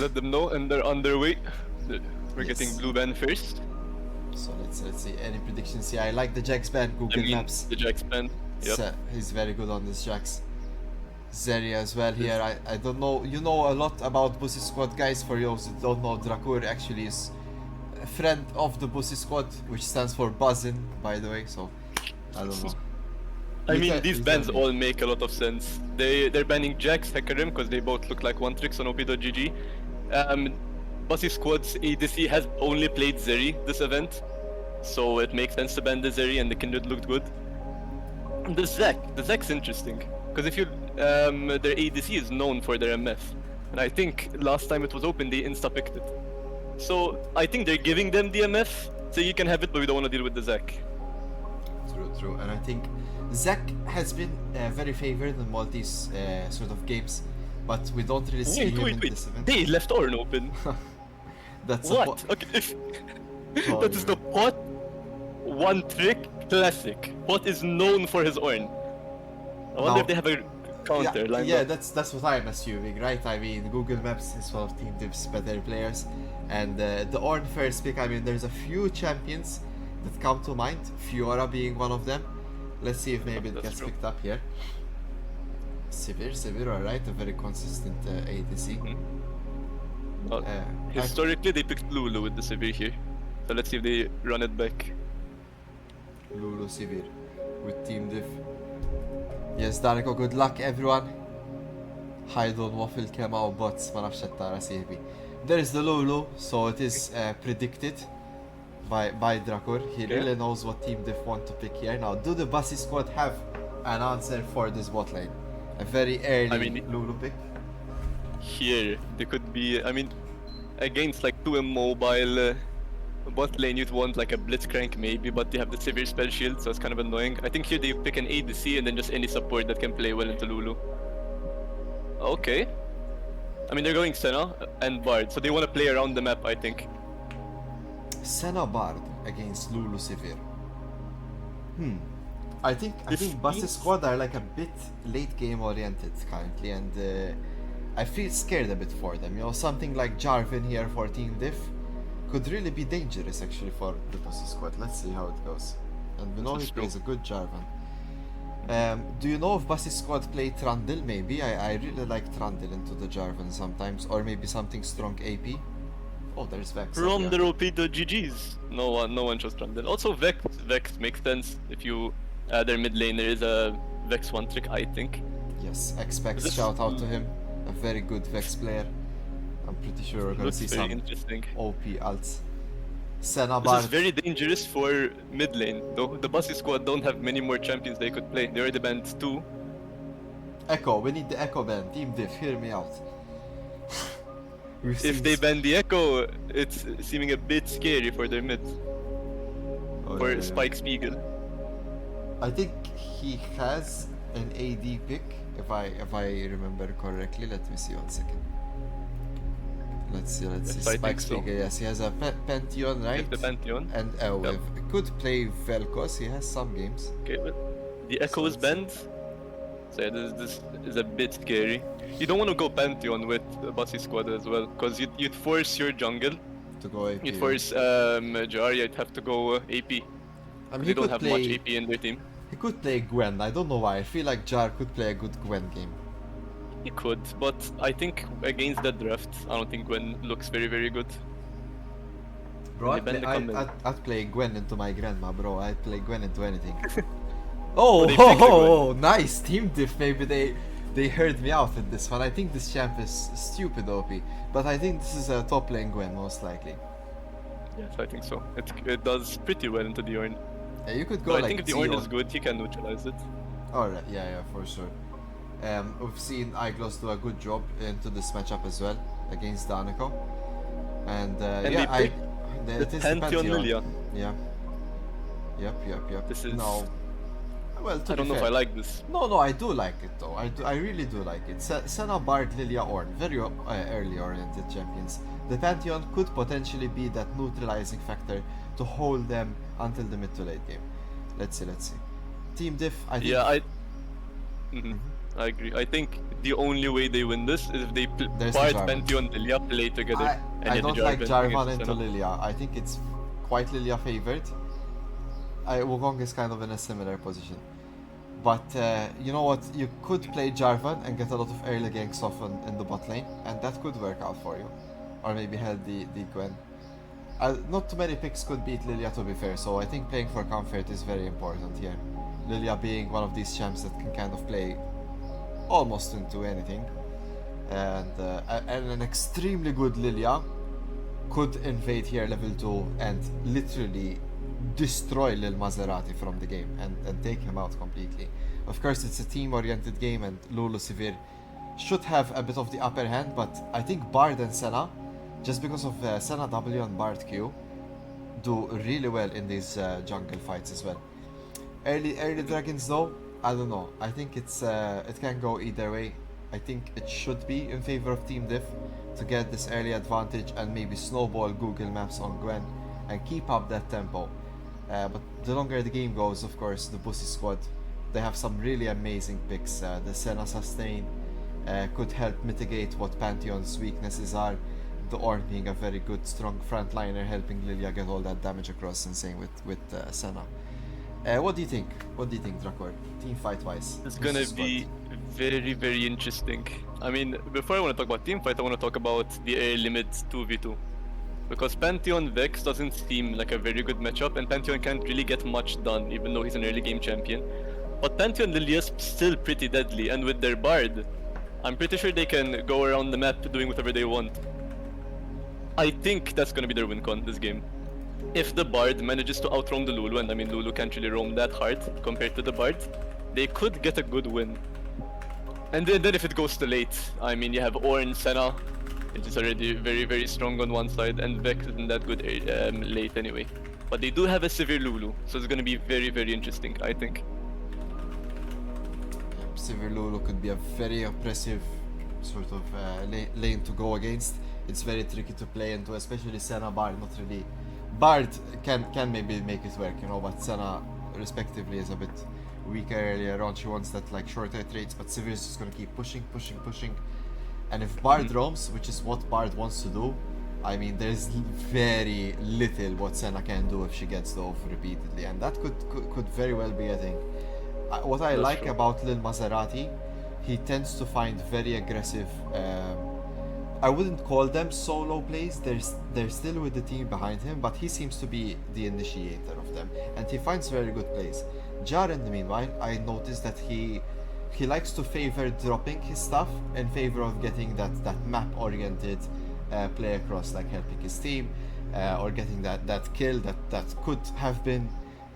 let them know, and they're on their way. We're Yes. getting blue ban first. So let's see any predictions here. I like the Jax ban, Google Maps. The Jax ban. Yep. He's very good on this Jax. Zeri as well here. I don't know. You know a lot about Bussy squad, guys. For those who don't know, Drakur actually is a friend of the Bussy squad, which stands for Buzzin, by the way. So I don't know. I mean, these bans all make a lot of sense. They're banning Jax, Hecarim, because they both look like one tricks on OP.gg. Bussy squad's ADC has only played Zeri this event, so it makes sense to ban the Zeri, and the Kindred looked good. The Zek's interesting, because if you their ADC is known for their MF, and I think last time it was open they insta-picked it. So I think they're giving them the MF, so you can have it, but we don't want to deal with the Zek. True. And I think Zek has been very favored in multis sort of games, but we don't really see him in this event. They left Ornn open. That's what? Okay. That is the pot one trick classic. Pot is known for his Ornn. I wonder if they have a counter lined yeah, up. that's what I'm assuming, right? I mean, Google Maps is one of Team Diff's better players, and the Ornn first pick. I mean, there's a few champions that come to mind, Fiora being one of them. Let's see if maybe it gets picked up here. Severe, alright, a very consistent ADC. Historically, they picked Lulu with the Severe here, so let's see if they run it back. Lulu Severe with Team Diff. Yes, Darko, good luck everyone. Hajdon Waffle came out bots, ma nafx tara sieħbi. There is the Lulu, so it is predicted by Drakur. He really knows what Team Diff want to pick here. Now, do the Bussy squad have an answer for this bot lane? A very early Lulu pick. Here, they could be, I mean, against like 2 immobile bot lane you'd want like a Blitzcrank maybe, but they have the Severe spell shield, so it's kind of annoying. I think here they pick an ADC and then just any support that can play well into Lulu. Okay. I mean, they're going Senna and Bard, so they want to play around the map, I think. Senna Bard against Lulu Severe. I think Bussy squad are like a bit late game oriented currently, and I feel scared a bit for them. You know, something like Jarvan here for Team Diff could really be dangerous actually for the Bussy squad. Let's see how it goes. And we know he plays a good Jarvan. Do you know if Bussy squad play Trundle maybe? I really like Trundle into the Jarvan sometimes, or maybe something strong AP. Oh, there's Vex. From the OP.ggs. No one chose Trundle. Also Vex makes sense if you their mid laner is a Vex one trick, I think. Yes, X-Vex, shout out to him. A very good Vex player. I'm pretty sure we're gonna see some OP alts. Senna Bard. This is very dangerous for mid lane, though. The Bussy squad don't have many more champions they could play. They already banned 2. Echo, we need the Echo ban. Team Diff, hear me out. If they ban the Echo, it's seeming a bit scary for their mid. For Spike Spiegel. I think he has an AD pick, if I remember correctly. Let me see 1 second. Let's see. Spike Spiegel, yes, he has a Pantheon, right? The Pantheon. And Elwave. Could play Vel'Koz, he has some games. Okay, but the Echo is banned. So yeah, this is a bit scary. You don't want to go Pantheon with the Bussy squad as well, because you'd force your jungle to go AP. You'd force Jarya, you'd have to go AP. I mean, they don't have much AP in their team. He could play Gwen, I don't know why. I feel like Jar could play a good Gwen game. He could, but I think against that draft, I don't think Gwen looks very good. Bro, I'd play Gwen into my grandma, bro. I'd play Gwen into anything. Oh, nice! Team Diff, maybe they heard me out in this one. I think this champ is stupid OP, but I think this is a top lane Gwen, most likely. Yes, I think so. It does pretty well into the Ornn. Yeah, you could go but like I think if the Ornn is good, he can neutralize it. Alright, yeah, for sure. We've seen Iglos do a good job into this matchup as well against Danico. And yeah, the Pantheon Lilia. Yeah. Yep. This is... No. Well, I don't know if I like this. No, I do like it though. I really do like it. Senna, Bard, Lilia, Ornn, very early oriented champions. The Pantheon could potentially be that neutralizing factor to hold them until the mid to late game. Let's see. Team Diff, I think... Yeah, I agree. I think the only way they win this is if they There's the Bard, Jarvan. Pantheon, Lilia play together. and I yeah, the don't like Jarvan Jarvan against into Senna. Lilia. I think it's quite Lilia favored. Wukong is kind of in a similar position. But you know what? You could play Jarvan and get a lot of early ganks off in the bot lane, and that could work out for you. Or maybe help the Gwen. Not too many picks could beat Lilia, to be fair, so I think playing for comfort is very important here. Lilia being one of these champs that can kind of play almost into anything. And an extremely good Lilia could invade here level 2 and literally destroy Lil Maserati from the game and take him out completely. Of course, it's a team-oriented game and Lulu Sivir should have a bit of the upper hand, but I think Bard and Senna, just because of Senna W and Bard Q, do really well in these jungle fights as well. Early dragons though, I don't know. I think it can go either way. I think it should be in favor of Team Diff to get this early advantage and maybe snowball Google Maps on Gwen and keep up that tempo. But the longer the game goes, of course, the Bussy squad, they have some really amazing picks. The Senna sustain could help mitigate what Pantheon's weaknesses are. The Ornn being a very good, strong frontliner, helping Lilia get all that damage across, and same with Senna. What do you think? What do you think, Drakor? Team fight wise? It's gonna be very, very interesting. I mean, before I want to talk about team fight, I want to talk about the early mid 2v2. Because Pantheon Vex doesn't seem like a very good matchup, and Pantheon can't really get much done, even though he's an early game champion. But Pantheon Lilia's still pretty deadly, and with their Bard, I'm pretty sure they can go around the map doing whatever they want. I think that's gonna be their win con this game. If the Bard manages to outroam the Lulu, and I mean Lulu can't really roam that hard compared to the Bard, they could get a good win. And then if it goes to late, I mean you have Ornn, Senna, which is already very, very strong on one side, and Vex isn't that good late anyway. But they do have a severe Lulu, so it's gonna be very, very interesting, I think. Severe Lulu could be a very oppressive sort of lane to go against. It's very tricky to play into, especially Senna Bard, not really. Bard can maybe make it work, you know, but Senna respectively is a bit weaker earlier on. She wants that like shorter traits, but Sivir is just gonna keep pushing. And if Bard roams, which is what Bard wants to do, I mean, there's very little what Senna can do if she gets the off repeatedly, and that could very well be a thing. What I like about Lil Maserati, he tends to find very aggressive. I wouldn't call them solo plays. They're still with the team behind him, but he seems to be the initiator of them, and he finds very good plays. Jar, in the meanwhile, I noticed that he likes to favor dropping his stuff in favor of getting that map-oriented play across, like helping his team or getting that kill that could have been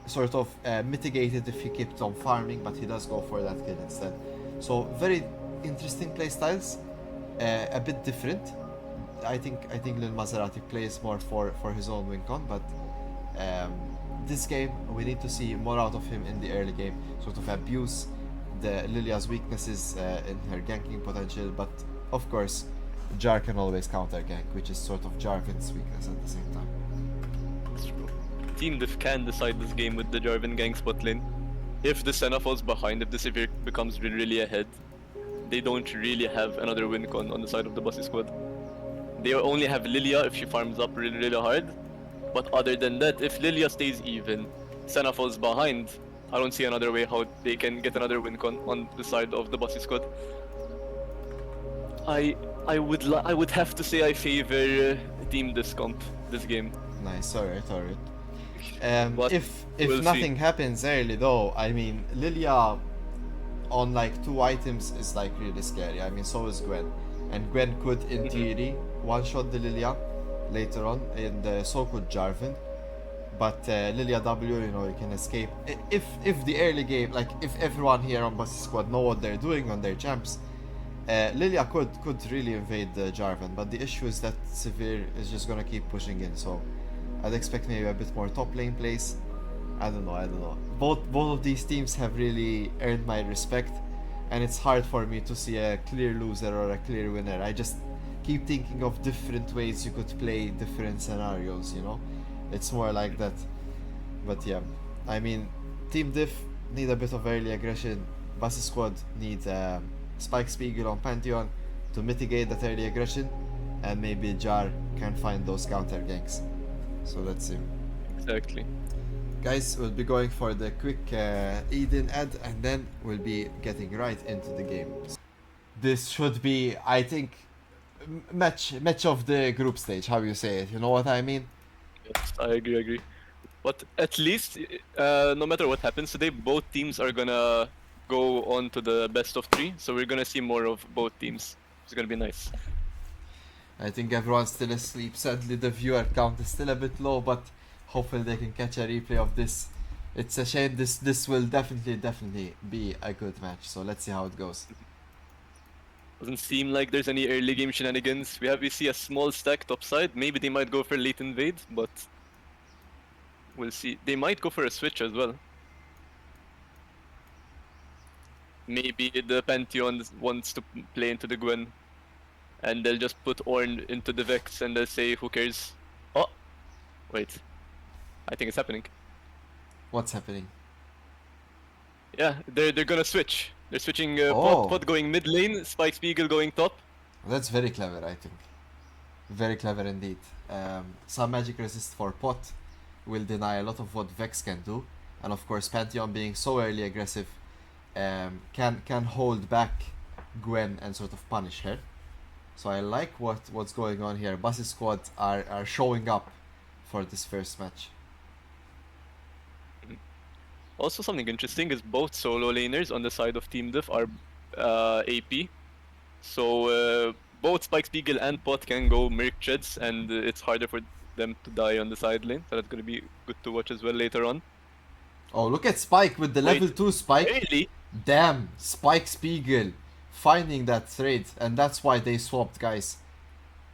sort of mitigated if he kept on farming, but he does go for that kill instead. So very interesting play styles. A bit different. I think Lil Maserati plays more for his own win con, but this game we need to see more out of him in the early game, sort of abuse the Lilia's weaknesses in her ganking potential, but of course Jar can always counter gank, which is sort of Jarvan's weakness at the same time. That's true. Team Diff can decide this game with the Jarvan gang spot lane. If the Senna falls behind, if the Sivir becomes really, really ahead, they don't really have another win con on the side of the Bussy squad. They only have Lilia if she farms up really, really hard. But other than that, if Lilia stays even, Senna falls behind, I don't see another way how they can get another win con on the side of the Bussy squad. I would have to say I favor Team Diff comp this game. Nice, alright. If we'll nothing happens early though, I mean Lilia on like 2 items is like really scary. I mean, so is Gwen, and Gwen could in theory one-shot the Lilia later on, and so could Jarvan. But Lilia W, you know, you can escape if the early game, like if everyone here on Bussy squad know what they're doing on their champs. Lilia could really invade Jarvan, but the issue is that Sivir is just gonna keep pushing in. So I'd expect maybe a bit more top lane plays. I don't know. Both of these teams have really earned my respect, and it's hard for me to see a clear loser or a clear winner. I just keep thinking of different ways you could play different scenarios, you know? It's more like that. But yeah, I mean, Team Diff need a bit of early aggression. Bussy squad need Spike Spiegel on Pantheon to mitigate that early aggression, and maybe Jar can find those counter ganks. So let's see. Exactly. Guys, we'll be going for the quick Eden ad, and then we'll be getting right into the game. This should be, I think, match of the group stage. How you say it? You know what I mean? Yes, I agree. But at least, no matter what happens today, both teams are gonna go on to the best of 3. So we're gonna see more of both teams. It's gonna be nice. I think everyone's still asleep. Sadly, the viewer count is still a bit low, but hopefully they can catch a replay of this. It's a shame. This will definitely be a good match. So let's see how it goes. Doesn't seem like there's any early game shenanigans. We see a small stack topside. Maybe they might go for late invade, but we'll see. They might go for a switch as well. Maybe the Pantheon wants to play into the Gwen, and they'll just put Ornn into the Vex, and they'll say, "Who cares?" Oh, wait. I think it's happening. What's happening? Yeah, they're gonna switch. They're switching Oh. pot going mid lane, Spike Spiegel going top. That's very clever, I think. Very clever indeed. Some magic resist for pot will deny a lot of what Vex can do, and of course Pantheon being so early aggressive can hold back Gwen and sort of punish her. So I like what's going on here. Bussy squad are showing up for this first match. Also, something interesting is both solo laners on the side of Team Diff are AP. So both Spike Spiegel and Pot can go Merc Jets, and it's harder for them to die on the side lane. So that's going to be good to watch as well later on. Oh, look at Spike with the level 2 Spike. Really? Damn, Spike Spiegel finding that trade, and that's why they swapped, guys.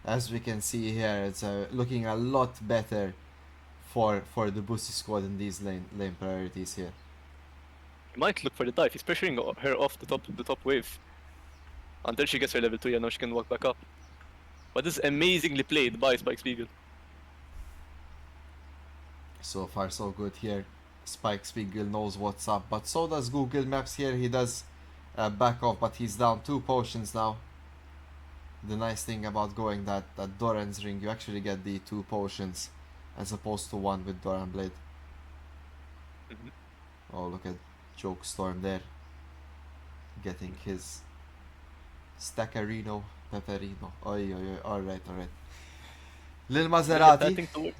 As we can see here, it's looking a lot better for the Bussy squad in these lane priorities here. He might look for the dive. He's pressuring her off the top wave until she gets her level 2. Yeah, now she can walk back up. But this is amazingly played by Spike Spiegel. So far so good here. Spike Spiegel knows what's up, but so does Google Maps here. He does back off, but he's down 2 potions now. The nice thing about going that Doran's ring, you actually get the 2 potions as opposed to 1 with Doran Blade. Oh, look at Joke Storm there, getting his Staccarino, Pepperino. Oi, alright. Lil Maserati.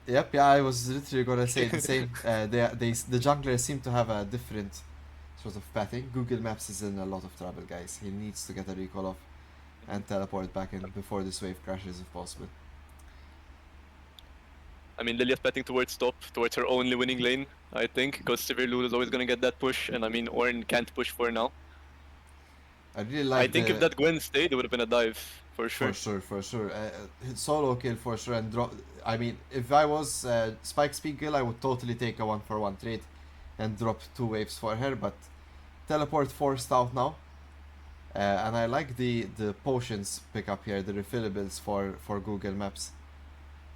Yep, yeah, I was literally gonna say the same. The junglers seem to have a different sort of pathing. Google Maps is in a lot of trouble, guys. He needs to get a recall off and teleport back in before this wave crashes if possible. I mean, Lilia's betting towards top, towards her only winning lane, I think, because Severe Lulu is always gonna get that push, and I mean, Ornn can't push for now. I really like. I think if that Gwen stayed, it would have been a dive, for sure. For sure. Solo kill for sure, and drop. I mean, if I was Spike Spiegel, I would totally take a 1-for-1 trade and drop 2 waves for her, but teleport forced out now. And I like the potions pickup here, the refillables for Google Maps.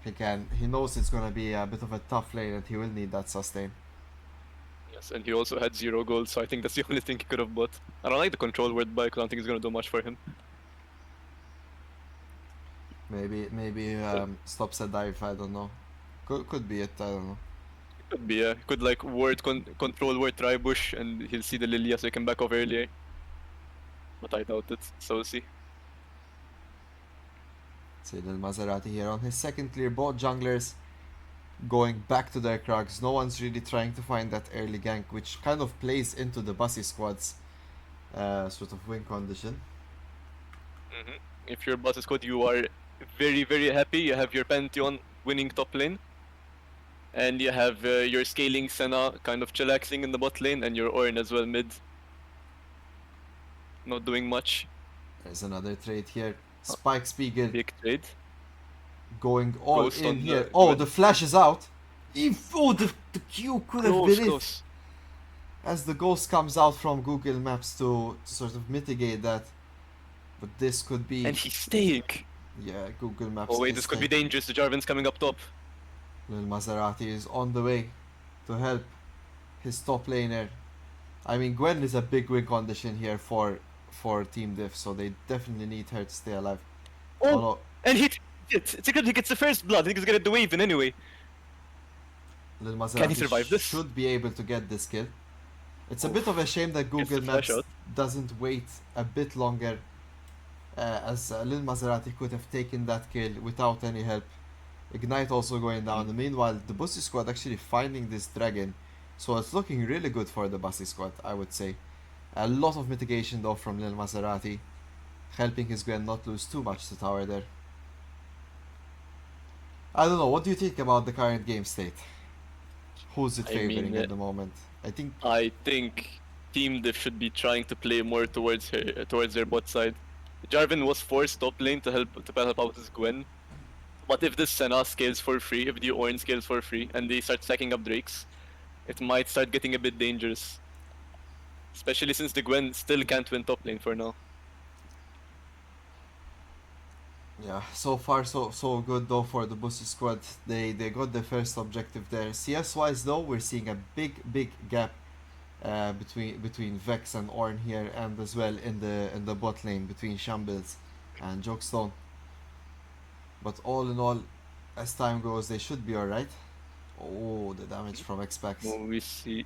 He knows it's gonna be a bit of a tough lane, and he will need that sustain. Yes, and he also had 0 gold, so I think that's the only thing he could have bought. I don't like the control word buy, because I don't think it's gonna do much for him. Maybe stops a dive. I don't know. Could be it. I don't know. Could be, yeah. Could like control word try bush, and he'll see the Lilia, so he can back off earlier. But I doubt it, so we'll see. See the Maserati here on his second clear. Both junglers going back to their Krugs. No one's really trying to find that early gank, which kind of plays into the Bussy squad's sort of win condition. If you're Bussy squad, you are very happy. You have your Pantheon winning top lane, and you have your scaling Senna kind of chillaxing in the bot lane, and your Ornn as well mid. Not doing much. There's another trade here. Spike Spiegel Big trade. going all Ghost in on here. the Oh, the flash is out. The Q could have been it. Close. As the ghost comes out from Google Maps to sort of mitigate that. But this could be... And he's staying. Yeah, Google Maps. Oh wait, this could be dangerous. The Jarvan's coming up top. Lil Maserati is on the way to help his top laner. I mean, Gwen is a big win condition here for for Team Diff, so they definitely need her to stay alive. Oh, no. and it's a good, he gets the first blood. I think he's gonna get the wave in anyway. Lil Can he Maserati survive this? should be able to get this kill. It's a Oof. bit of a shame that Gets Google the flash Maps out. doesn't wait a bit longer, as Lil Maserati could have taken that kill without any help. Ignite also going down. Meanwhile, the Bussy squad actually finding this dragon, so it's looking really good for the Bussy squad, I would say. A lot of mitigation though from Lil Maserati, helping his Gwen not lose too much to tower there. I don't know, what do you think about the current game state? Who's it favoring at the moment? I think Team Diff should be trying to play more towards their bot side. Jarvan was forced top lane to help out with his Gwen. But if this Senna scales for free, if the Ornn scales for free, and they start stacking up Drakes, it might start getting a bit dangerous. Especially since the Gwen still can't win top lane for now. Yeah, so far so good though for the Bussy squad. They got the first objective there. CS wise though, we're seeing a big gap between Vex and Ornn here, and as well in the bot lane between Shambles and Jokestone. But all in all, as time goes, they should be alright. Oh, the damage from Xpax. Well, we see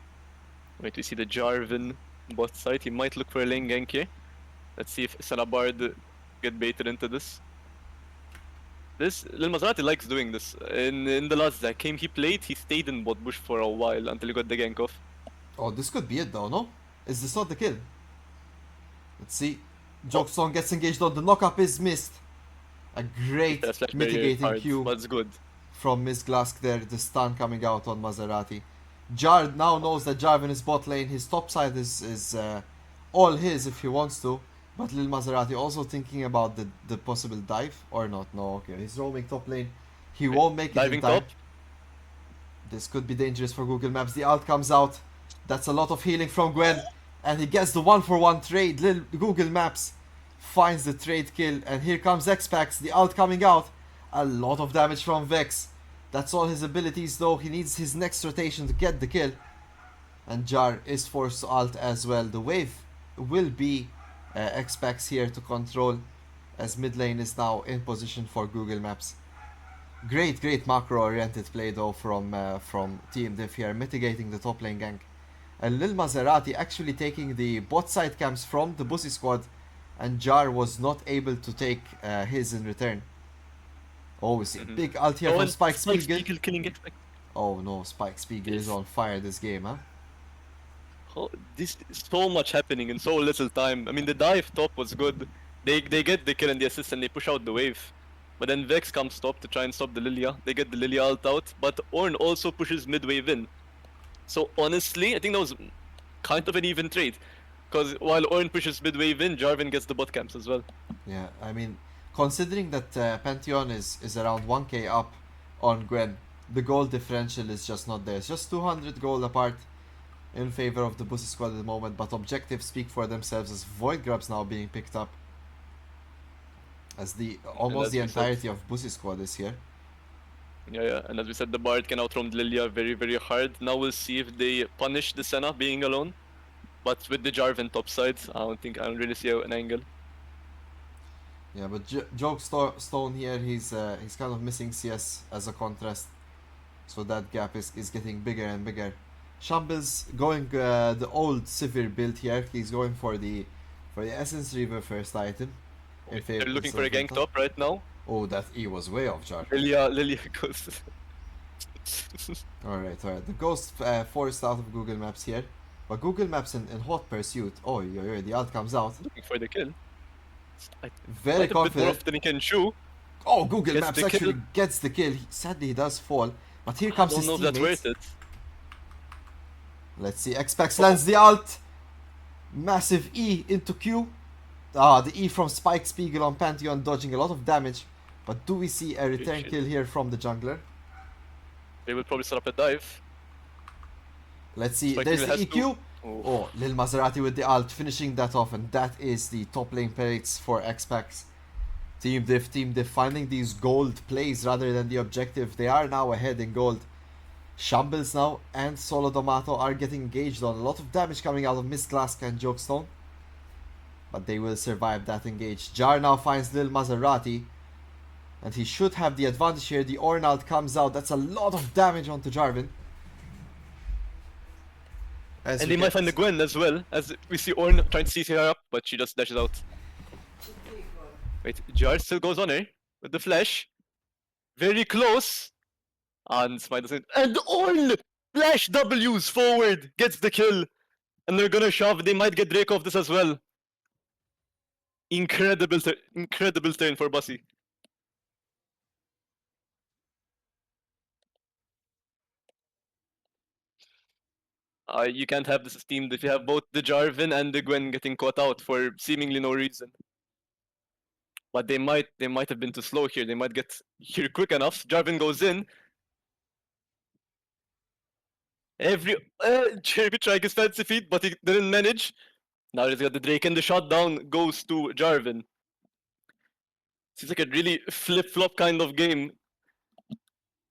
the Jarvan bot side. He might look for a lane gank here. Let's see if Sanabard get baited into this. Lil Maserati likes doing this. In the last Zac game he played, he stayed in bot bush for a while until he got the gank off. Oh, this could be it though, no? Is this not the kill? Let's see. Jokestone gets engaged on the knock-up is missed. A great mitigating Q. That's good. From Miss Glask there, the stun coming out on Maserati. Jar now knows that Jarvan is bot lane. His top side is all his if he wants to. But Lil Maserati also thinking about the possible dive or not. No, okay, he's roaming top lane. He won't make it Diving in time. top. This could be dangerous for Google Maps. The ult comes out. That's a lot of healing from Gwen. And he gets the 1-for-1 trade. Lil Google Maps finds the trade kill. And here comes Xpax. The ult coming out. A lot of damage from Vex. That's all his abilities though. He needs his next rotation to get the kill. And Jar is forced to ult as well. The wave will be Xpax here to control, as mid lane is now in position for Google Maps. Great macro oriented play though from Team Diff here, mitigating the top lane gank. And Lil Maserati actually taking the bot side camps from the Bussy squad, and Jar was not able to take his in return. Oh, we see a big ult here from Spike Spiegel. Killing Xpax. Oh no, Spike Spiegel is on fire this game, huh? Oh, this is so much happening in so little time. I mean, the dive top was good. They get the kill and the assist and they push out the wave. But then Vex comes top to try and stop the Lilia. They get the Lilia ult out, but Ornn also pushes mid wave in. So honestly, I think that was kind of an even trade. Because while Ornn pushes mid wave in, Jarvan gets the bot camps as well. Yeah, I mean, considering that Pantheon is around 1k up on Gwen, the gold differential is just not there. It's just 200 gold apart in favor of the Bussy squad at the moment, but objectives speak for themselves as Void Grabs now being picked up. As almost the entirety of Bussy squad is here. Yeah, and as we said, the Bard can outroam Lilia very hard. Now we'll see if they punish the Senna being alone. But with the Jarvan top side, I don't really see an angle. Yeah, but Jokestone here, he's kind of missing CS as a contrast. So that gap is getting bigger and bigger. Shambles going the old Sivir build here. He's going for the Essence Reaver first item. They're looking for a gank top right now. Oh, that E was way off, Jar. Lilia goes. Alright. The Ghost forced out of Google Maps here. But Google Maps in hot pursuit. Oh, the ult comes out. Looking for the kill. Very confident. A bit more often he can chew. Oh, Google Maps actually gets the kill. Sadly, he does fall. But here comes his teammates. I don't know if that's worth it. Let's see. Xpax lands the ult. Massive E into Q. The E from Spike Spiegel on Pantheon dodging a lot of damage. But do we see a return kill here from the jungler? They will probably set up a dive. Let's see. There's the EQ. Oh, Lil Maserati with the ult, finishing that off, and that is the top lane plates for Xpax. Team Diff finding these gold plays rather than the objective. They are now ahead in gold. Shambles now and Solo Domato are getting engaged on. A lot of damage coming out of Miss Glask and Jokestone. But they will survive that engage. Jar now finds Lil Maserati. And he should have the advantage here. The Ornald comes out. That's a lot of damage onto Jarvan. As And we they might get- find the Gwen as well, as we see Orn trying to CC her up, but she just dashes out. Wait, Jar still goes on her with the flash. Very close. And Smite doesn't. And Orn! Flash W's forward, gets the kill. And they're gonna shove, they might get Drake off this as well. Incredible turn for Bussy. You can't have this team if you have both the Jarvan and the Gwen getting caught out for seemingly no reason. But they might have been too slow here. They might get here quick enough. Jarvan goes in. Cherry tried his fancy feet, but he didn't manage. Now he's got the Drake and the shutdown goes to Jarvan. Seems like a really flip-flop kind of game.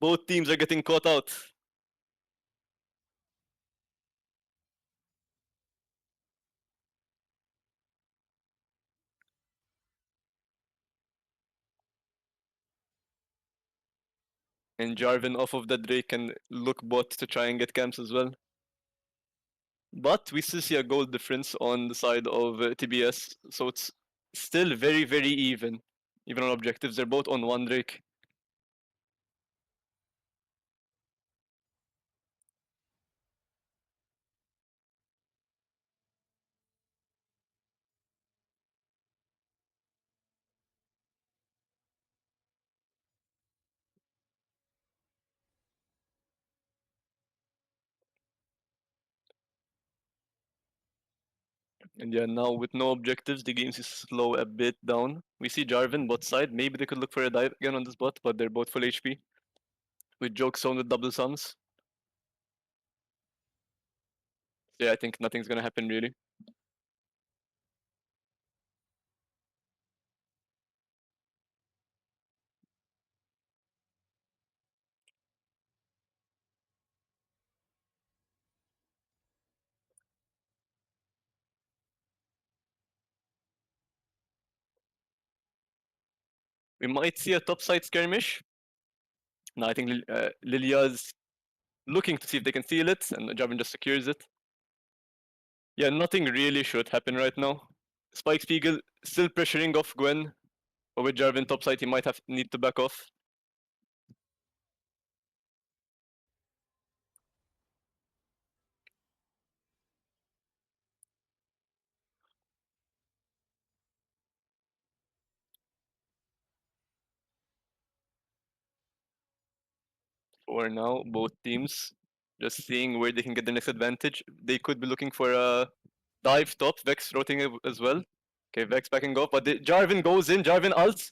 Both teams are getting caught out. And Jarvan off of the Drake and look bot to try and get camps as well. But we still see a gold difference on the side of TBS, so it's still very, very even. Even on objectives, they're both on one Drake. And yeah, now with no objectives, the game is slow a bit down. We see Jarvan bot side. Maybe they could look for a dive again on this bot, but they're both full HP. With Joke Zone with double sums. Yeah, I think nothing's gonna happen really. We might see a topside skirmish. No, I think Lilia's looking to see if they can steal it, and Jarvan just secures it. Yeah, nothing really should happen right now. Spike Spiegel still pressuring off Gwen, but with Jarvan topside, he might have need to back off. For now, both teams just seeing where they can get the next advantage. They could be looking for a dive top, Vex rotating as well. Okay, Vex backing off, but Jarvan goes in, Jarvan ults.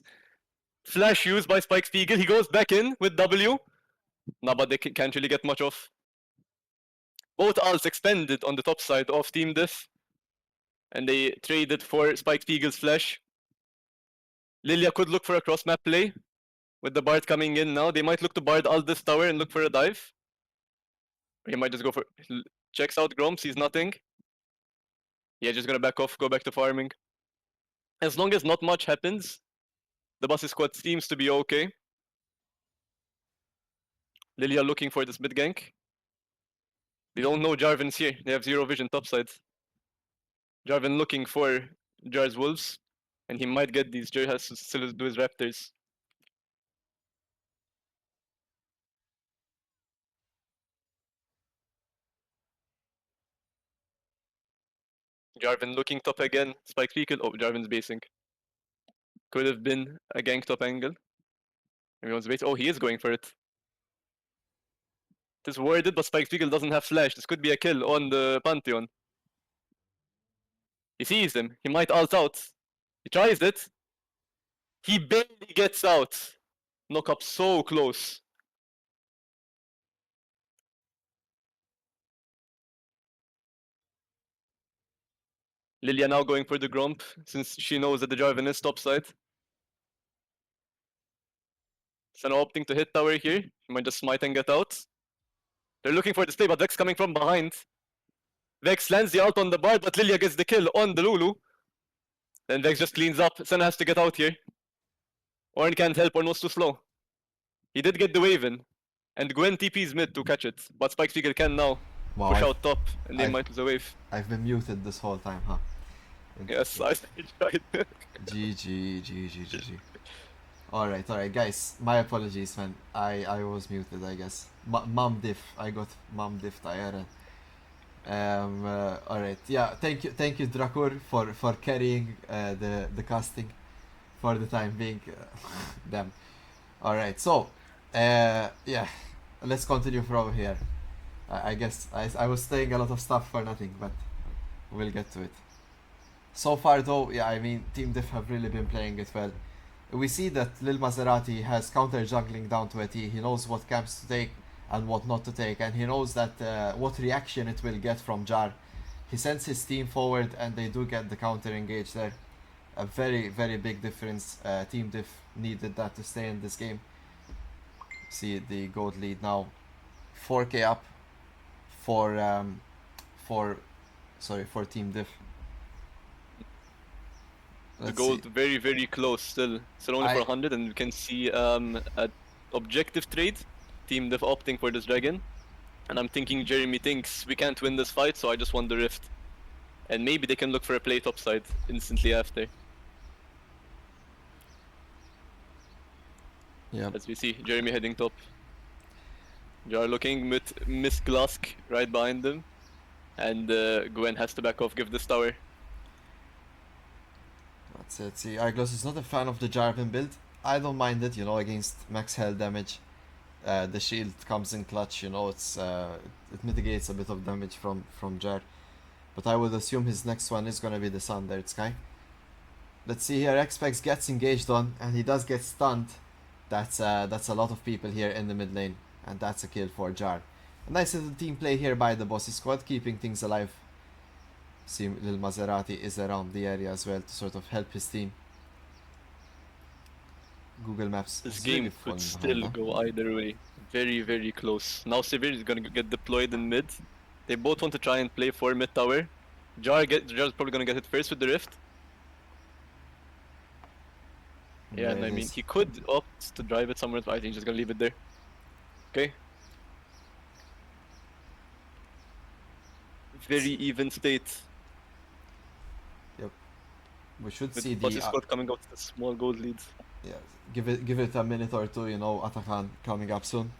Flash used by Spike Spiegel, he goes back in with W. No, but they can't really get much off. Both ults expended on the top side of Team Diff. And they traded for Spike Spiegel's flash. Lilia could look for a cross map play. With the Bard coming in now, they might look to Bard ult this tower and look for a dive. Or he might just go for... Checks out Grom, sees nothing. Yeah, just gonna back off, go back to farming. As long as not much happens, the Bussy squad seems to be okay. Lilia looking for this mid gank. They don't know Jarvan's here. They have zero vision topside. Jarvan looking for Jar's wolves. And he might get these. Jar has to still do his raptors. Jarvan looking top again. Spike Spiegel. Oh, Jarvan's basing. Could have been a gank top angle. Everyone's base. Oh, he is going for it. It is worded, but Spike Spiegel doesn't have flash. This could be a kill on the Pantheon. He sees him. He might ult out. He tries it. He barely gets out. Knock up so close. Lilia now going for the Gromp, since she knows that the Jarvan is topside. So now opting to hit tower here. He might just smite and get out. They're looking for this play, but Vex coming from behind. Vex lands the ult on the Bard, but Lilia gets the kill on the Lulu. Then Vex just cleans up. Senna has to get out here. Ornn can't help, Ornn was too slow. He did get the wave in. And Gwen TP's mid to catch it. But Spike Spiegel can now Wow, push out top and they I've- might lose the wave. I've been muted this whole time, huh? Yes, I tried. GG. Alright, guys. My apologies, man. I was muted, I guess. Mom Diff. I got Mom Diff Tayara. Alright, yeah. Thank you, Drakur, for carrying the casting for the time being. Damn. Alright, so yeah. Let's continue from here. I guess I was saying a lot of stuff for nothing, but we'll get to it. So far though, yeah, I mean, Team Diff have really been playing it well. We see that Lil Maserati has counter jungling down to a T. He knows what camps to take and what not to take, and he knows that what reaction it will get from Jar. He sends his team forward and they do get the counter engage there. A very, very big difference. Team Diff needed that to stay in this game. See the gold lead now. 4k up for Team Diff. The Let's gold see. very, very close still. Still only for 100, and we can see an objective trade. Team Diff opting for this dragon. And I'm thinking Jeremy thinks we can't win this fight, so I just want the rift. And maybe they can look for a play topside instantly after. Yeah. As we see, Jeremy heading top. Jar looking with Miss Glask right behind them. And Gwen has to back off, give this tower. That's it. See, Arglos is not a fan of the Jarvan build. I don't mind it, you know, against max health damage. The shield comes in clutch, you know, it mitigates a bit of damage from Jar. But I would assume his next one is gonna be the Sun there, Sky. Let's see here, Xpex gets engaged on, and he does get stunned. That's a lot of people here in the mid lane, and that's a kill for Jar. A nice little team play here by the Bussy squad, keeping things alive. See, Lil Maserati is around the area as well to sort of help his team. Google Maps. This is game really could falling still behind, go either way. Very, very close. Now Severe is gonna get deployed in mid. They both want to try and play for mid tower. Jar's probably gonna get hit first with the rift. huh? Yeah, There and I it mean, is. he could opt to drive it somewhere, but I think he's just gonna leave it there. Okay. Very even state. We should With see Bussy the squad coming out with a small gold lead. yeah, give it a minute or two, you know, Atakan coming up soon.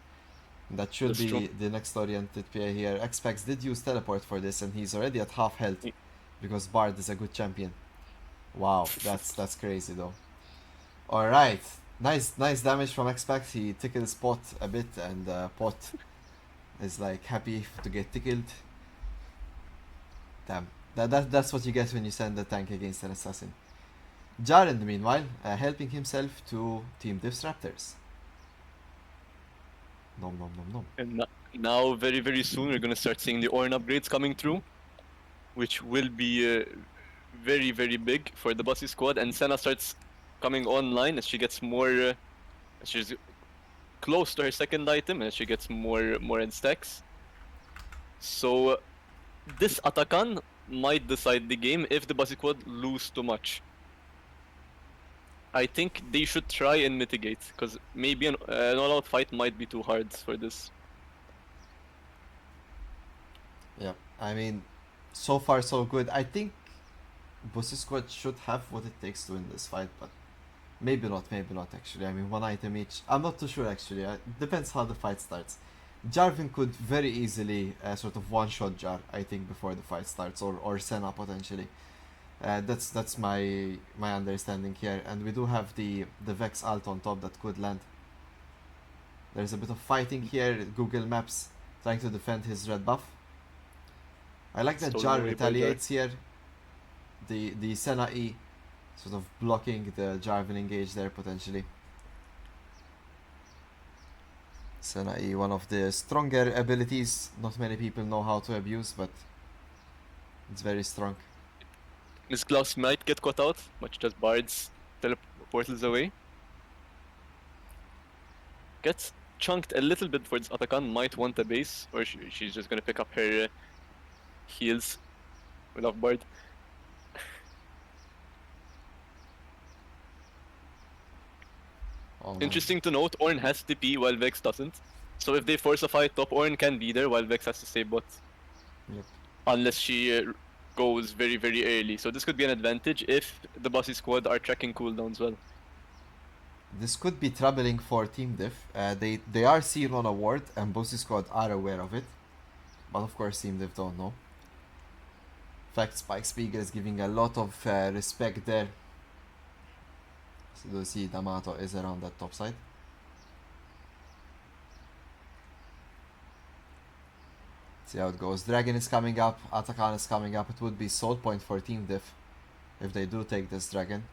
That should That's be true. the next oriented play here. Xpex did use teleport for this, and he's already at half health Ye- because Bard is a good champion. Wow, that's crazy though. All right, nice damage from Xpex. He tickled Spot a bit, and Pot is like happy to get tickled. Damn, that's what you get when you send a tank against an assassin. Jar, in the meanwhile, helping himself to Team Diff's Raptors. Nom nom nom nom. And now, very, very soon, we're gonna start seeing the Ornn upgrades coming through, which will be very, very big for the Bussy squad. And Senna starts coming online as she gets more. As she's close to her second item, and as she gets more in stacks. So this Atakan might decide the game if the Bussy squad lose too much. I think they should try and mitigate, because maybe an all-out fight might be too hard for this. Yeah, I mean, so far so good. I think Bussy squad should have what it takes to win this fight, but maybe not actually. I mean, one item each. I'm not too sure actually. Depends how the fight starts. Jarvan could very easily sort of one-shot Jar, I think, before the fight starts, or Senna potentially. That's my understanding here, and we do have the Vex ult on top that could land. There's a bit of fighting here. Google Maps trying to defend his red buff. I like that Stolen Jar away by Jar. retaliates here. The Senna E sort of blocking the Jarvan engage there potentially. Senna E, one of the stronger abilities. Not many people know how to abuse, but it's very strong. Miss Glass might get caught out, much just Bard's teleportals away. Gets chunked a little bit for this Atakan, might want a base, or she's just gonna pick up her heals. We love Bard. Oh, man. Interesting to note, Ornn has TP while Vex doesn't. So if they force a fight top, Ornn can be there while Vex has to stay bot. Yep. Unless she goes very, very early. So this could be an advantage if the Bussy squad are tracking cooldowns well. This could be troubling for Team Diff. They are seen on a ward, and Bussy squad are aware of it. But of course, Team Diff don't know. In fact, Spike Spiegel is giving a lot of respect there. So you see D'Amato is around that top side. See how it goes. Dragon is coming up, Atakan is coming up. It would be soul point for Team Diff if they do take this Dragon.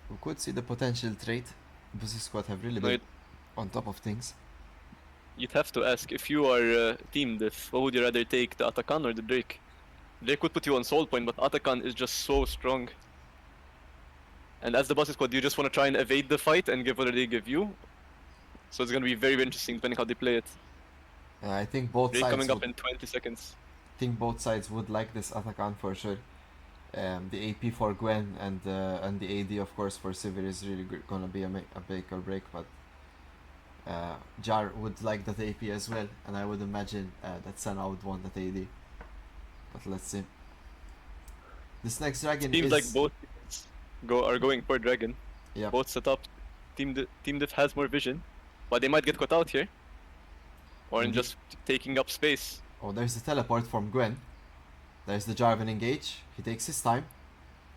We could see the potential trade. Bussy squad have really been on top of things. You'd have to ask, if you are Team Diff, what would you rather take, the Atakan or the Drake? Drake would put you on soul point, but Atakan is just so strong. And as the Bussy squad, you just want to try and evade the fight and give whatever they give you. So it's going to be very, very interesting depending how they play it. I think both Drake sides coming would, up in 20 seconds. I think both sides would like this Atakan for sure. The AP for Gwen and the AD of course for Sivir is really gonna be a make or break, but Jar would like that AP as well, and I would imagine that Senna would want that AD. But let's see. This next Dragon Seems is... like both teams are going for Dragon. Yeah. Both set up. Team Diff has more vision, but they might get caught out here. Or in just taking up space. Oh, there's the teleport from Gwen. There's the Jarvan engage. He takes his time.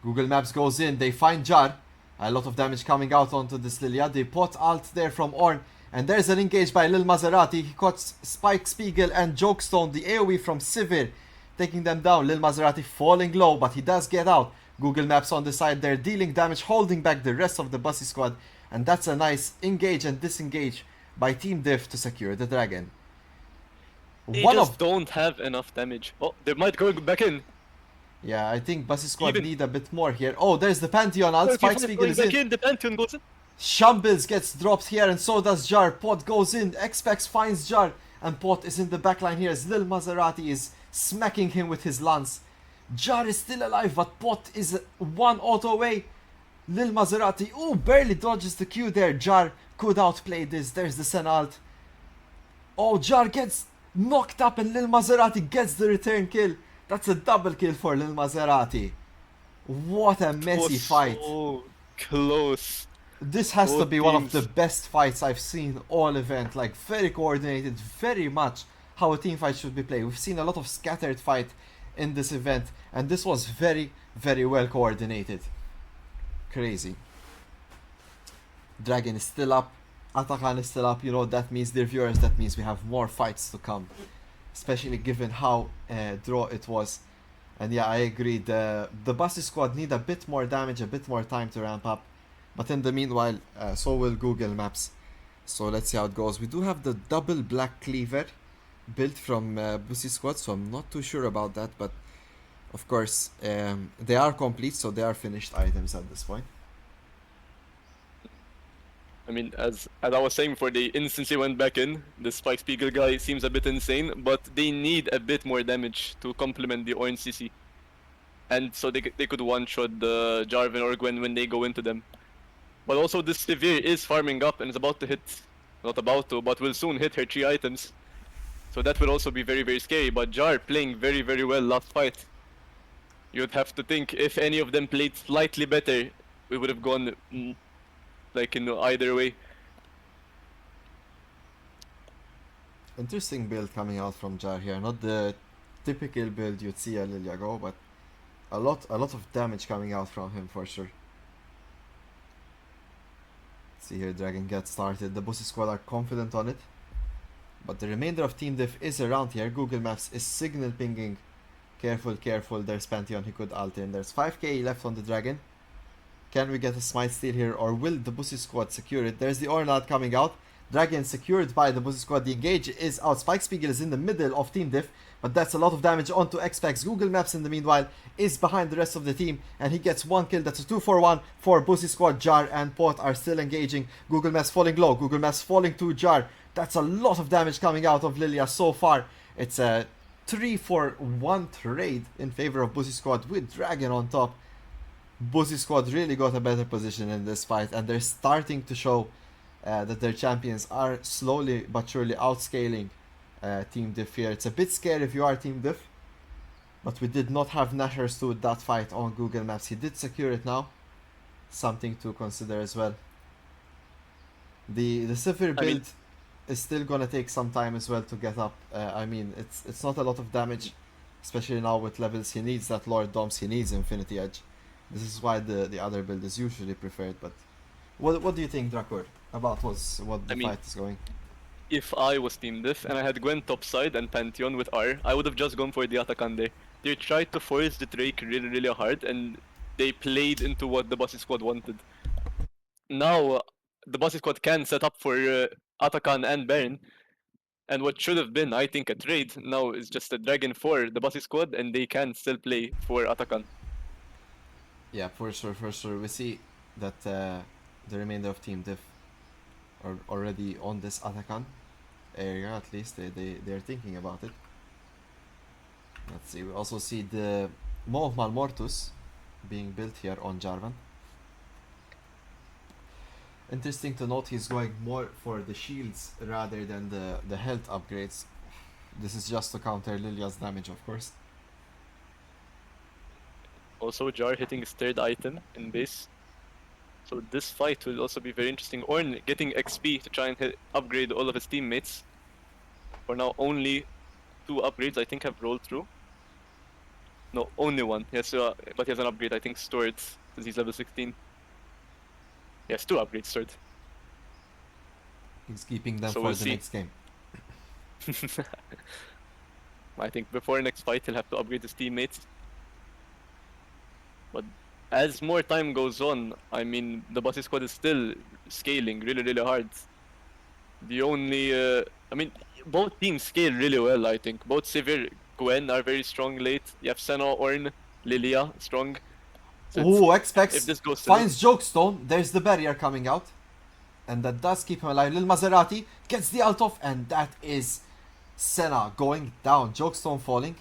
Google Maps goes in. They find Jar. A lot of damage coming out onto this Lilia. They pot alt there from Ornn. And there's an engage by Lil Maserati. He caught Spike Spiegel and Jokestone. The AoE from Sivir taking them down. Lil Maserati falling low, but he does get out. Google Maps on the side there, dealing damage, holding back the rest of the Bussy squad. And that's a nice engage and disengage by Team Diff to secure the Dragon. They just don't have enough damage. Oh, they might go back in. Yeah, I think Bussy squad need a bit more here. Oh, there's the Pantheon ult. Spike Spiegel is in. The Pantheon goes in. Shambles gets dropped here, and so does Jar. Pot goes in. Xpex finds Jar, and Pot is in the backline here as Lil Maserati is smacking him with his lance. Jar is still alive, but Pot is one auto away. Lil Maserati, oh, barely dodges the Q there. Jar could outplay this. There's the Sen ult. Oh, Jar gets knocked up and Lil Maserati gets the return kill. That's a double kill for Lil Maserati. What a messy fight. So close. This has to be one of the best fights I've seen all event. Like, very coordinated, very much how a team fight should be played. We've seen a lot of scattered fight in this event, and this was very, very well coordinated. Crazy. Dragon is still up. Atakan is still up. You know, that means, dear viewers, that means we have more fights to come. Especially given how draw it was. And yeah, I agree. The Bussy squad need a bit more damage, a bit more time to ramp up. But in the meanwhile, so will Google Maps. So let's see how it goes. We do have the double black cleaver built from Bussy squad, so I'm not too sure about that. But of course, they are complete, so they are finished items at this point. I mean, as I was saying before, they instantly went back in. The Spike Spiegel guy seems a bit insane, but they need a bit more damage to complement the Ornn CC. And so they could one-shot the Jarvan or Gwen when they go into them. But also this Sivir is farming up and is about to hit, not about to, but will soon hit her 3 items. So that will also be very, very scary. But Jar playing very, very well last fight. You'd have to think if any of them played slightly better, we would have gone like in either way. Interesting build coming out from Jar here. Not the typical build you'd see a Lilia go, but a lot of damage coming out from him for sure. See here, Dragon gets started. The Bussy squad are confident on it, but the remainder of Team Diff is around here. Google Maps is signal pinging. Careful, careful. There's Pantheon. He could ult in. There's 5k left on the Dragon. Can we get a smite steal here, or will the Bussy squad secure it? There's the Ornn ult coming out. Dragon secured by the Bussy squad. The engage is out. Spike Spiegel is in the middle of Team Diff, but that's a lot of damage onto Xpex. Google Maps in the meanwhile is behind the rest of the team, and he gets 1 kill. That's a 2-for-1 for Bussy squad. Jar and Pot are still engaging. Google Maps falling low. Google Maps falling to Jar. That's a lot of damage coming out of Lilia so far. It's a 3-for-1 trade in favor of Bussy squad with Dragon on top. Bussy squad really got a better position in this fight, and they're starting to show that their champions are slowly but surely outscaling Team Diff here. It's a bit scary if you are Team Diff, but we did not have Nashers to that fight on Google Maps. He did secure it now. Something to consider as well. The Sivir build is still gonna take some time as well to get up. I mean, it's not a lot of damage, especially now with levels. He needs that Lord Doms, he needs Infinity Edge. This is why the other build is usually preferred. But what do you think, Drakor, about what the fight is going? If I was Team Diff and I had Gwen topside and Pantheon with R, I would have just gone for the Atakan there. They tried to force the Drake really, really hard, and they played into what the Bussy squad wanted. Now, the Bussy squad can set up for Atakan and Baron, and what should have been, I think, a trade now is just a Dragon for the Bussy squad, and they can still play for Atakan. Yeah, for sure. We see that the remainder of Team Diff are already on this Atakan area. At least they're thinking about it. Let's see. We also see the Maw of Malmortus being built here on Jarvan. Interesting to note, he's going more for the shields rather than the health upgrades. This is just to counter Lilia's damage, of course. Also, Jar hitting his third item in base. So this fight will also be very interesting. Ornn getting XP to try and upgrade all of his teammates. For now, only 2 upgrades I think have rolled through. No, only one. Yes, but he has an upgrade I think stored since he's level 16. Yes, 2 upgrades stored. He's keeping them So for we'll the see. next game. I think before next fight he'll have to upgrade his teammates. But as more time goes on, I mean, the Bussy squad is still scaling really, really hard. The only, I mean, both teams scale really well, I think. Both Sivir, Gwen are very strong late. You have Senna, Ornn, Lilia, strong. So Ooh, if X-Pex this goes finds Jokestone. There's the barrier coming out. And that does keep him alive. Lil Maserati gets the ult off, and that is Senna going down. Jokestone falling.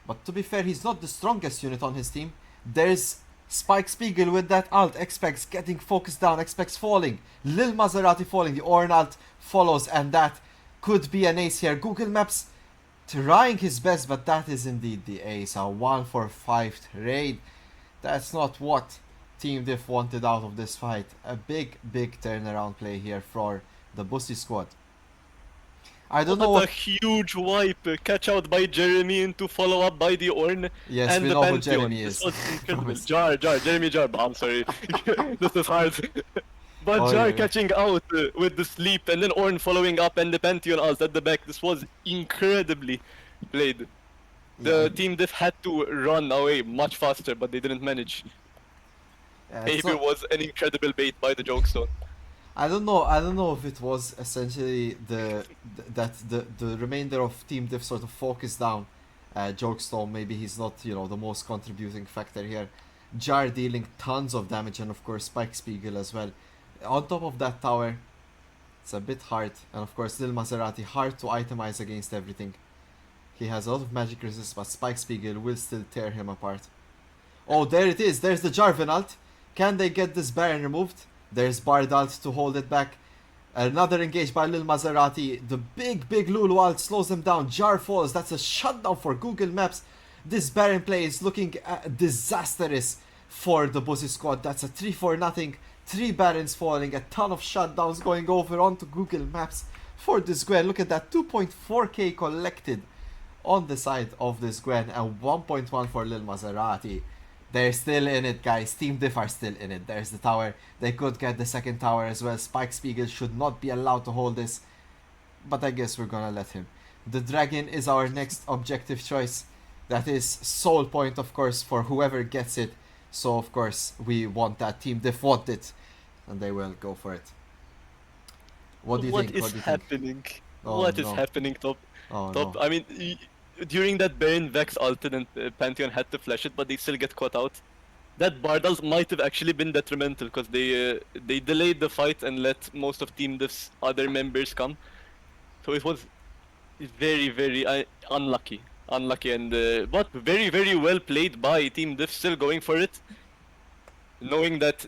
But to be fair, he's not the strongest unit on his team. There's Spike Spiegel with that ult. X-Pex getting focused down. X-Pex falling. Lil Maserati falling. The Ornn ult follows, and that could be an ace here. Google Maps trying his best, but that is indeed the ace. A 1-for-5 trade. That's not what Team Diff wanted out of this fight. A big turnaround play here for the Bussy squad. I don't know what what... a huge wipe, catch out by Jeremy into follow up by the Ornn Yes, and we the know who Pantheon. Jeremy is. This was incredible. Promise. Jeremy Jar, I'm sorry. This is hard. But Oh, Jar yeah. catching out with the sleep and then Ornn following up and the Pantheon ult at the back. This was incredibly played. The Yeah. Team Diff had to run away much faster, but they didn't manage. It's Maybe not- was an incredible bait by the Jokestone. I don't know if it was essentially the remainder of Team Diff sort of focused down Jokestone. Maybe he's not, you know, the most contributing factor here. Jar dealing tons of damage, and of course Spike Spiegel as well. On top of that tower, it's a bit hard, and of course Lil Maserati hard to itemize against everything. He has a lot of magic resist, but Spike Spiegel will still tear him apart. Oh, there it is. There's the Jarvan ult. Can they get this Baron removed? There's Bard ult to hold it back. Another engage by Lil Maserati. The big Lulu ult slows them down. Jar falls. That's a shutdown for Google Maps. This Baron play is looking disastrous for the Bussy squad. That's a 3-4-0. 3 Barons falling. A ton of shutdowns going over onto Google Maps for this Gwen. Look at that. 2.4k collected on the side of this Gwen, and 1.1 for Lil Maserati. They're still in it, guys. Team Diff are still in it. There's the tower. They could get the second tower as well. Spike Spiegel should not be allowed to hold this, but I guess we're gonna let him. The dragon is our next objective choice. That is soul point, of course, for whoever gets it. So of course we want that. Team Diff want it, and they will go for it. What do you think? What What do is you think? happening? Oh, What is no. happening, Top? Oh Top. no. I mean, during that Baron Vex ulted and Pantheon had to flash it, but they still get caught out. That Bardals might have actually been detrimental because they delayed the fight and let most of Team Diff's other members come. So it was very unlucky, and but very well played by Team Diff, still going for it. knowing that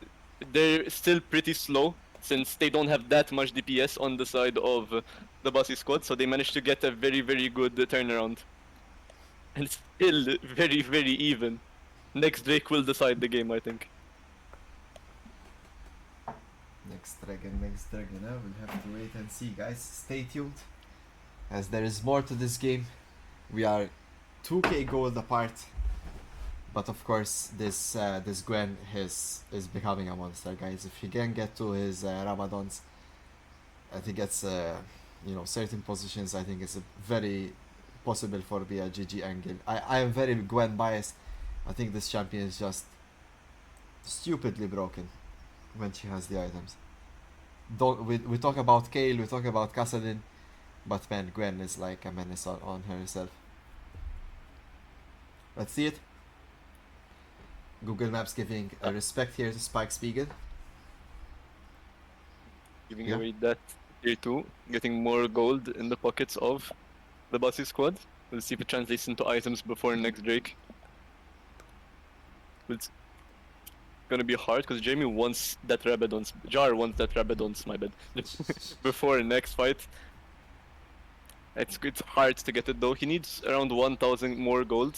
they're still pretty slow since they don't have that much DPS on the side of the Bussy squad, so they managed to get a very, very good turnaround. And it's still very, very even. Next Drake will decide the game, I think. Next dragon, we'll have to wait and see, guys. Stay tuned, as there is more to this game. We are 2k gold apart, but of course this Gwen is becoming a monster, guys. If he can get to his Ramadans, I think it's certain positions, I think it's a very possible for be a GG angle. I am very Gwen biased. I think this champion is just stupidly broken when she has the items. We talk about Kayle, we talk about Kassadin, but man, Gwen is like a menace on herself. Let's see it. Google Maps giving a respect here to Spike Spiegel. Giving away that tier 2, getting more gold in the pockets of the Bussy squad. We'll see if it translates into items before next Drake. It's gonna be hard because Jamie wants that Rabadons. Jar wants that Rabadons, my bad. Before next fight. It's hard to get it though. He needs around 1000 more gold.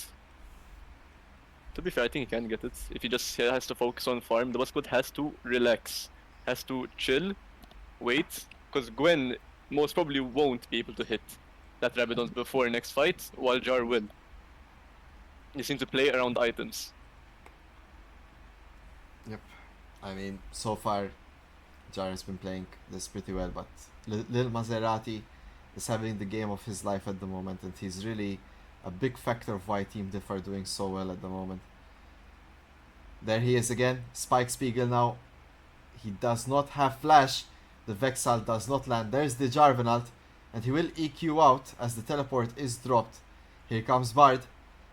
To be fair, I think he can get it. If he just has to focus on farm, the Bussy squad has to relax. Has to chill, wait. Because Gwen most probably won't be able to hit that Rabadons before next fight, while Jar will. He seems to play around items. Yep. I mean, so far, Jar has been playing this pretty well, but Lil Maserati is having the game of his life at the moment, and he's really a big factor of why Team Diff are doing so well at the moment. There he is again, Spike Spiegel now. He does not have flash. The Vexal does not land. There's the Jarvan ult, and he will EQ out as the teleport is dropped. Here comes Bard,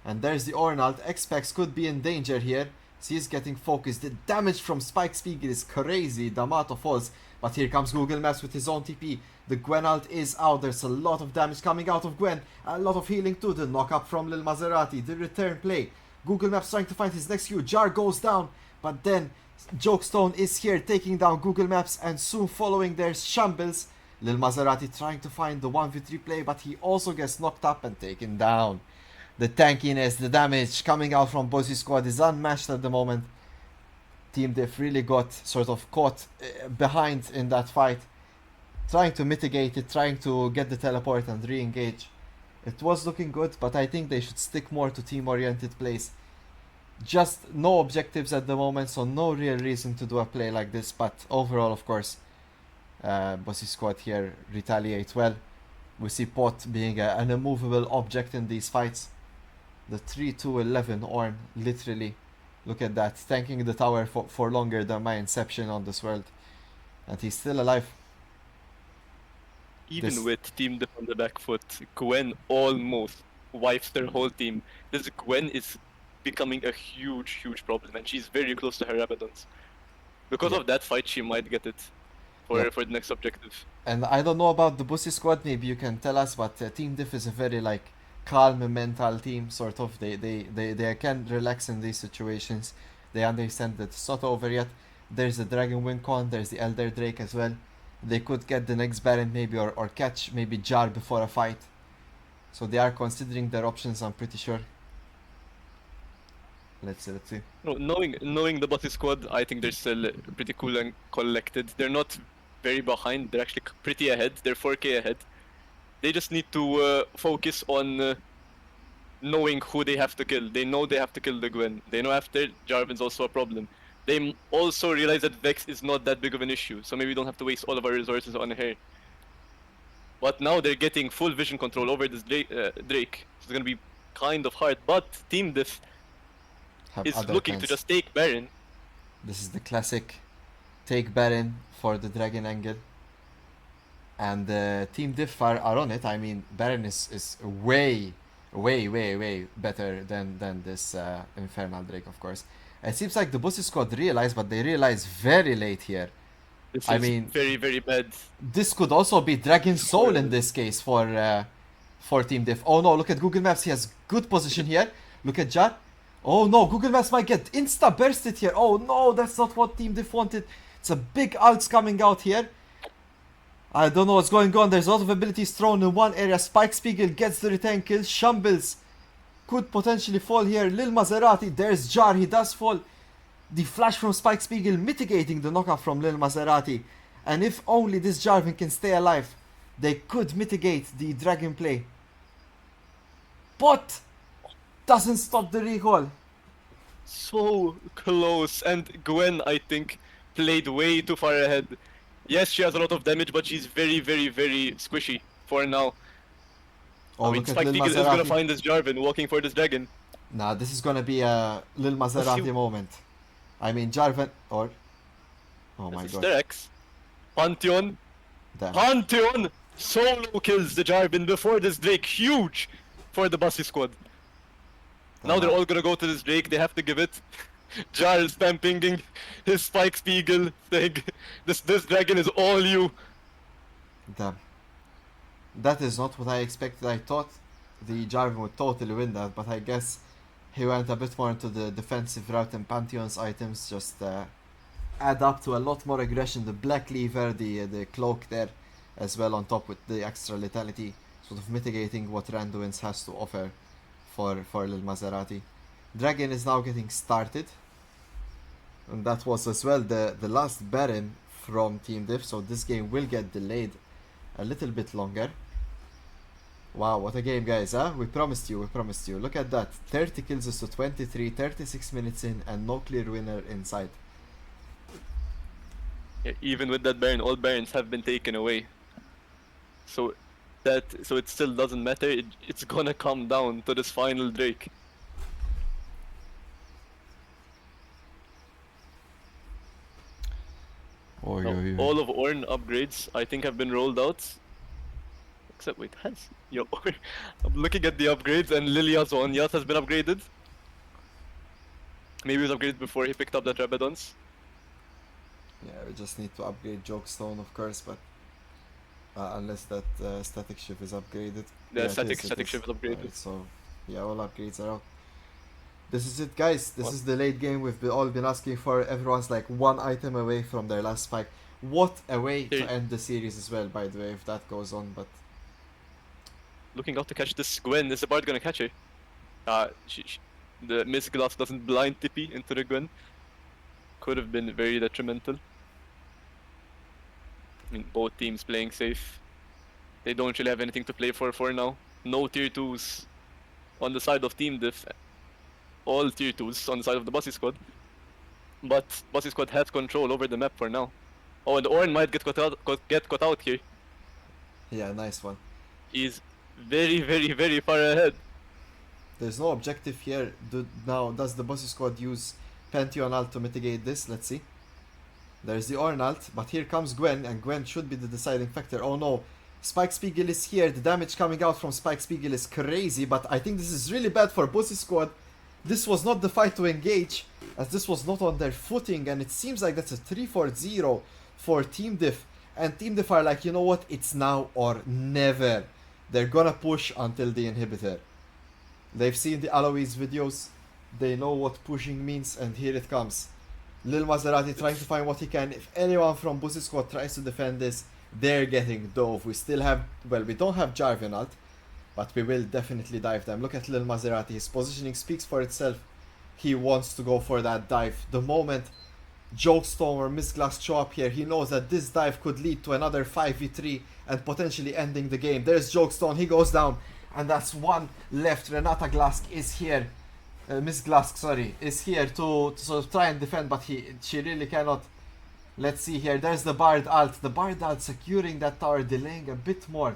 and there's the Ornn ult. X-Pex could be in danger here. So he's getting focused. The damage from Spike Spiegel is crazy. D'Amato falls, but here comes Google Maps with his own TP. The Gwen ult is out. There's a lot of damage coming out of Gwen. A lot of healing too. The knock up from Lil Maserati. The return play. Google Maps trying to find his next Q. Jar goes down, but then Jokestone is here taking down Google Maps, and soon following there's Shambles. Lil Maserati trying to find the 1v3 play, but he also gets knocked up and taken down. The tankiness, the damage coming out from Bussy squad is unmatched at the moment. Team Diff really got sort of caught behind in that fight, trying to mitigate it, trying to get the teleport and re-engage. It was looking good, but I think they should stick more to team-oriented plays. Just no objectives at the moment, so no real reason to do a play like this, but overall, of course, Bussy squad here retaliate well. We see Pot being an immovable object in these fights. The 3-2-11 Ornn, literally, look at that, tanking the tower for longer than my inception on this world, and he's still alive. Even with Team Diff on the back foot, Gwen almost wipes their whole team. This Gwen is becoming a huge, huge problem, and she's very close to her Rabadons. Because of that fight, she might get it for the next objective. And I don't know about the Bussy squad, maybe you can tell us, but Team Diff is a very calm mental team, sort of. They can relax in these situations. They understand that it's not over yet. There's the Dragon Wing Con, there's the Elder Drake as well. They could get the next Baron maybe, or catch maybe Jar before a fight. So they are considering their options, I'm pretty sure. Let's see. No, knowing the Bussy squad, I think they're still pretty cool and collected. They're not very behind, they're actually pretty ahead. They're 4k ahead. They just need to focus on knowing who they have to kill. They know they have to kill the Gwen. They know after Jarvan's also a problem. They also realize that Vex is not that big of an issue, so maybe we don't have to waste all of our resources on her. But now they're getting full vision control over this Drake, so it's gonna be kind of hard. But Team Diff is looking to just take Baron. This is the classic take Baron for the Dragon angle. And Team Diff are on it. I mean, Baron is way better than this Infernal Drake, of course. It seems like the Bussy squad realized, but they realized very late here. This is very, very bad. This could also be Dragon Soul in this case for Team Diff. Oh no, look at Google Maps. He has good position here. Look at Jar. Oh no, Google Maps might get insta-bursted here. Oh no, that's not what Team Diff wanted. It's a big ults coming out here. I don't know what's going on. There's a lot of abilities thrown in one area. Spike Spiegel gets the return kill. Shambles could potentially fall here. Lil Maserati, there's Jar, he does fall. The flash from Spike Spiegel mitigating the knockout from Lil Maserati. And if only this Jarvan can stay alive, they could mitigate the dragon play. But doesn't stop the recall. So close, and Gwen, I think, played way too far ahead. Yes, she has a lot of damage, but she's very, very, very squishy for now. Oh, I mean, look at Spike Lil Spiegel is gonna Maserati. find this Jarvan walking for this dragon. Nah, this is gonna be a Lil Maserati moment. I mean, Jarvan or... Oh my This is god. their X. Pantheon. Damn. Pantheon solo kills the Jarvan before this Drake. Huge for the Bussy squad. Now they're all gonna go to this Drake. They have to give it. Jar is spam pinging his Spike Spiegel saying, this dragon is all you. Damn. That is not what I expected. I thought the Jarvan would totally win that, but I guess he went a bit more into the defensive route, and Pantheon's items just add up to a lot more aggression. The Black Lever, the cloak there as well on top with the extra lethality, sort of mitigating what Randuin's has to offer for Lil Maserati. Dragon is now getting started, and that was as well the last Baron from Team Diff, so this game will get delayed a little bit longer. Wow, what a game, guys, huh? We promised you, we promised you. Look at that, 30 kills is to 23, 36 minutes in, and no clear winner in sight. Yeah, even with that Baron, all Barons have been taken away. So it still doesn't matter. It's gonna come down to this final Drake. Oh, Now, all of Ornn upgrades I think have been rolled out. Except wait, I'm looking at the upgrades and Lilia's one. Yas has been upgraded. Maybe it was upgraded before he picked up that Rabadons. Yeah, we just need to upgrade Jokestone, of course, but unless that static shift is upgraded. The Yeah, static it is. shift is upgraded. Right, so yeah, all upgrades are out. This is it, guys. This is the late game we've all been asking for. Everyone's like one item away from their last spike. What a way to end the series as well, by the way, if that goes on. But Looking out to catch this Gwen. Is the Bard gonna catch her? The Miss Glass doesn't blind Tippy into the Gwen. Could have been very detrimental. I mean, both teams playing safe. They don't really have anything to play for now. No tier 2s on the side of Team Diff. All tier 2s on the side of the Bussy squad. But Bussy squad has control over the map for now. Oh, and Ornn might get caught out here. yeah, nice one. He's very, very, very far ahead. There's no objective here. Now, does the Bussy squad use Pantheon ult to mitigate this? Let's see. There's the Ornn ult, but here comes Gwen, and Gwen should be the deciding factor. Oh no, Spike Spiegel is here. The damage coming out from Spike Spiegel is crazy, but I think this is really bad for Bussy squad. This was not the fight to engage, as this was not on their footing, and it seems like that's a 3-4-0 for Team Diff. And Team Diff are like, you know what, it's now or never. They're gonna push until the inhibitor. They've seen the Aloys videos, they know what pushing means, and here it comes. Lil Maserati trying to find what he can. If anyone from Bussy squad tries to defend this, they're getting dove. We still have, well, we don't have Jarvan ult, but we will definitely dive them. Look at Lil Maserati, his positioning speaks for itself. He wants to go for that dive. The moment Jokestone or Miss Glass show up here, he knows that this dive could lead to another 5v3 and potentially ending the game. There's Jokestone, he goes down, and that's one left. Renata Glask is here. Miss Glask, sorry, is here to sort of try and defend, but she really cannot. Let's see here, there's the Bard ult. The Bard ult securing that tower, delaying a bit more.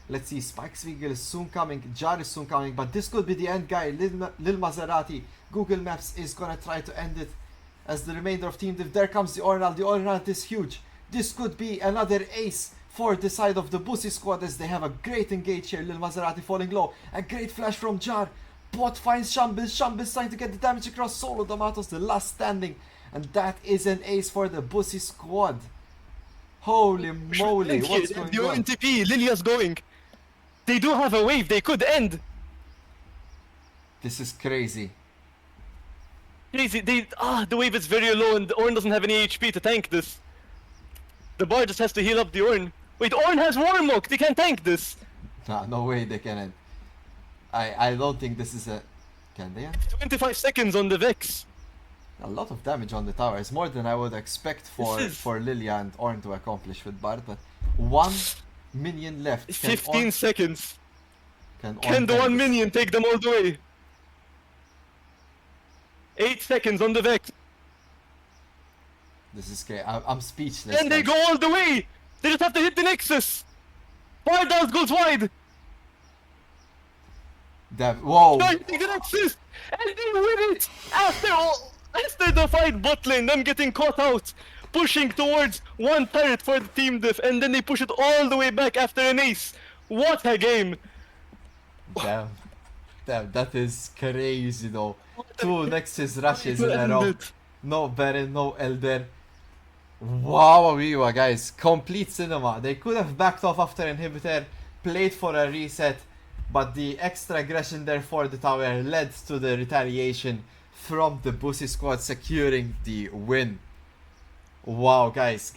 Let's see, Spike Spiegel is soon coming, Jar is soon coming, but this could be the end, guy. Lil Maserati, Google Maps is gonna try to end it as the remainder of Team Diff. There comes the Ornn ult. The Ornn ult is huge. This could be another ace for the side of the Bussy squad, as they have a great engage here. Lil Maserati falling low, a great flash from Jar. Bot finds Shambles. Shambles trying to get the damage across. Solo D'Amatos, the last standing. And that is an ace for the Bussy squad. Holy moly, what's going the on? ONTP, Lilia's going. They do have a wave, they could end. This is crazy. crazy. The wave is very low and Ornn doesn't have any HP to tank this. The bar just has to heal up the Ornn. Wait, Ornn has Warmok. They can't tank this. Nah, no way they can. I don't think this is a... Can they? 25 seconds on the Vex. A lot of damage on the tower. It's more than I would expect for Lilia and Ornn to accomplish with Bard, but 1 minion left. Can 15 seconds. Can The 1 minion take them all the way? 8 seconds on the Vex. This is scary. I'm speechless. And they guys. go all the way! They just have to hit the Nexus! Bardals goes wide! Damn. Whoa! Trying to take the Nexus! And they win it! After the fight bot lane, them getting caught out, pushing towards 1 turret for the team diff, and then they push it all the way back after an ace. What a game! Damn. Damn, that is crazy though. 2 Nexus rushes in a row. No Baron, no Elder. Wow, guys. Complete cinema. They could have backed off after Inhibitor, played for a reset, but the extra aggression there for the tower led to the retaliation from the Bussy squad securing the win. Wow, guys.